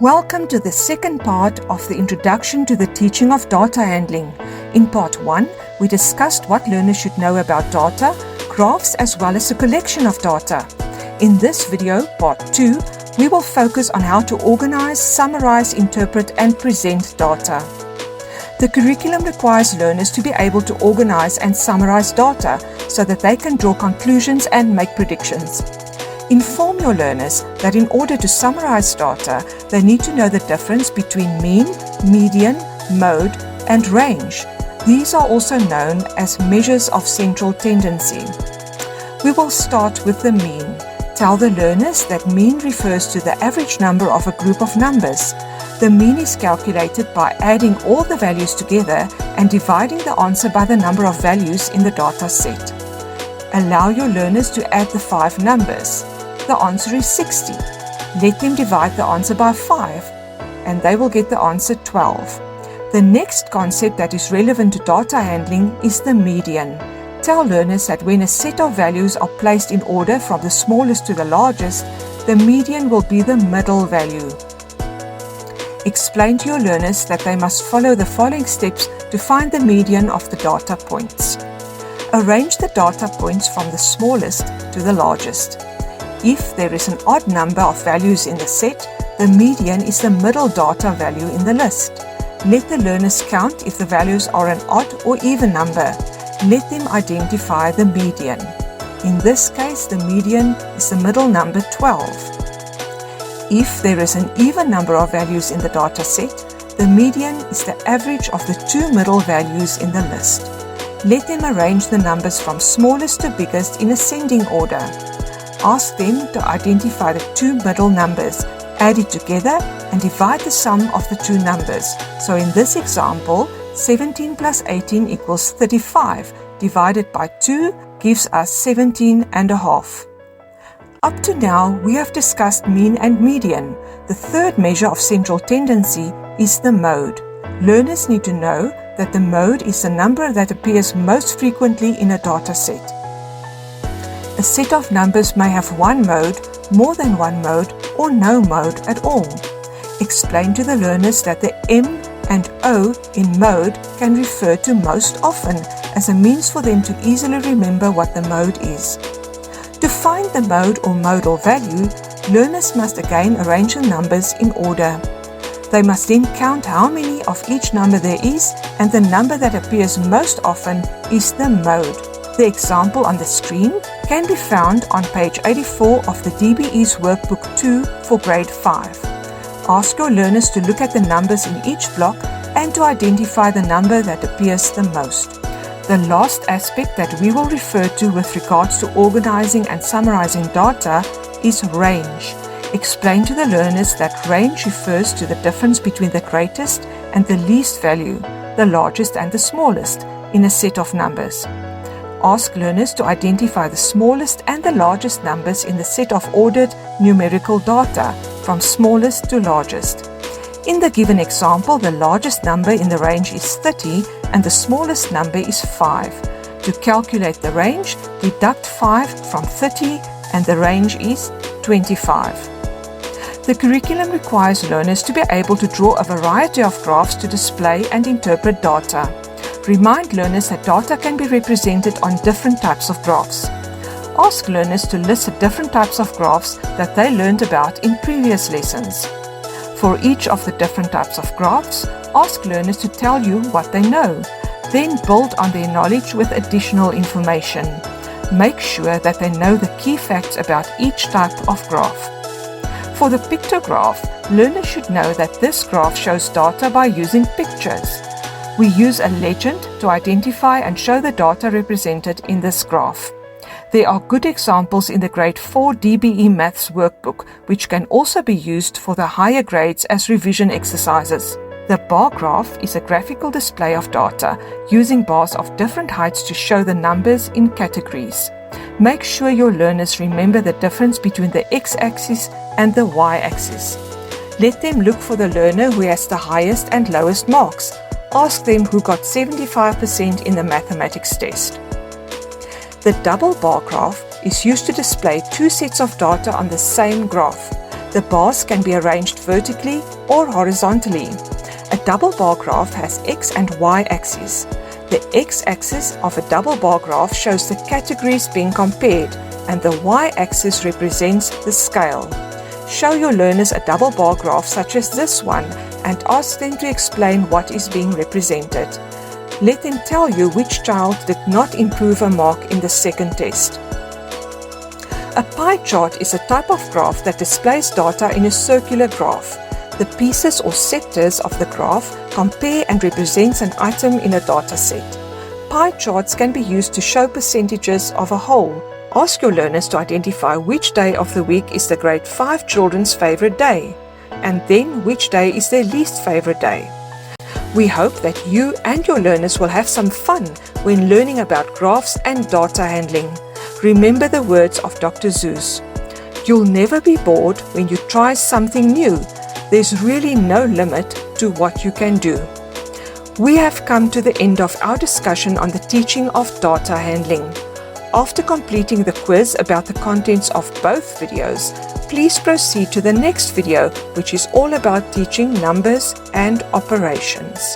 Welcome to the second part of the introduction to the teaching of data handling. In part 1, we discussed what learners should know about data, graphs as well as a collection of data. In this video, part 2, we will focus on how to organize, summarize, interpret and present data. The curriculum requires learners to be able to organize and summarize data so that they can draw conclusions and make predictions. Inform your learners that in order to summarize data, they need to know the difference between mean, median, mode, and range. These are also known as measures of central tendency. We will start with the mean. Tell the learners that mean refers to the average number of a group of numbers. The mean is calculated by adding all the values together and dividing the answer by the number of values in the data set. Allow your learners to add the 5 numbers. The answer is 60. Let them divide the answer by 5 and they will get the answer 12. The next concept that is relevant to data handling is the median. Tell learners that when a set of values are placed in order from the smallest to the largest, the median will be the middle value. Explain to your learners that they must follow the following steps to find the median of the data points. Arrange the data points from the smallest to the largest. If there is an odd number of values in the set, the median is the middle data value in the list. Let the learners count if the values are an odd or even number. Let them identify the median. In this case, the median is the middle number 12. If there is an even number of values in the data set, the median is the average of the 2 middle values in the list. Let them arrange the numbers from smallest to biggest in ascending order. Ask them to identify the 2 middle numbers, add it together and divide the sum of the 2 numbers. So in this example, 17 plus 18 equals 35, divided by 2 gives us 17 and a half. Up to now, we have discussed mean and median. The third measure of central tendency is the mode. Learners need to know that the mode is the number that appears most frequently in a data set. A set of numbers may have one mode, more than one mode, or no mode at all. Explain to the learners that the M and O in mode can refer to most often as a means for them to easily remember what the mode is. To find the mode or modal value, learners must again arrange the numbers in order. They must then count how many of each number there is, and the number that appears most often is the mode. The example on the screen can be found on page 84 of the DBE's Workbook 2 for Grade 5. Ask your learners to look at the numbers in each block and to identify the number that appears the most. The last aspect that we will refer to with regards to organizing and summarizing data is range. Explain to the learners that range refers to the difference between the greatest and the least value, the largest and the smallest, in a set of numbers. Ask learners to identify the smallest and the largest numbers in the set of ordered numerical data, from smallest to largest. In the given example, the largest number in the range is 30 and the smallest number is 5. To calculate the range, deduct 5 from 30 and the range is 25. The curriculum requires learners to be able to draw a variety of graphs to display and interpret data. Remind learners that data can be represented on different types of graphs. Ask learners to list the different types of graphs that they learned about in previous lessons. For each of the different types of graphs, ask learners to tell you what they know. Then build on their knowledge with additional information. Make sure that they know the key facts about each type of graph. For the pictograph, learners should know that this graph shows data by using pictures. We use a legend to identify and show the data represented in this graph. There are good examples in the Grade 4 DBE Maths workbook, which can also be used for the higher grades as revision exercises. The bar graph is a graphical display of data, using bars of different heights to show the numbers in categories. Make sure your learners remember the difference between the x-axis and the y-axis. Let them look for the learner who has the highest and lowest marks. Ask them who got 75% in the mathematics test. The double bar graph is used to display 2 sets of data on the same graph. The bars can be arranged vertically or horizontally. A double bar graph has X and Y axes. The X-axis of a double bar graph shows the categories being compared, and the Y-axis represents the scale. Show your learners a double bar graph such as this one and ask them to explain what is being represented. Let them tell you which child did not improve a mark in the second test. A pie chart is a type of graph that displays data in a circular graph. The pieces or sectors of the graph compare and represents an item in a data set. Pie charts can be used to show percentages of a whole. Ask your learners to identify which day of the week is the grade 5 children's favorite day, and then which day is their least favorite day. We hope that you and your learners will have some fun when learning about graphs and data handling. Remember the words of Dr. Seuss. You'll never be bored when you try something new. There's really no limit to what you can do. We have come to the end of our discussion on the teaching of data handling. After completing the quiz about the contents of both videos, please proceed to the next video, which is all about teaching numbers and operations.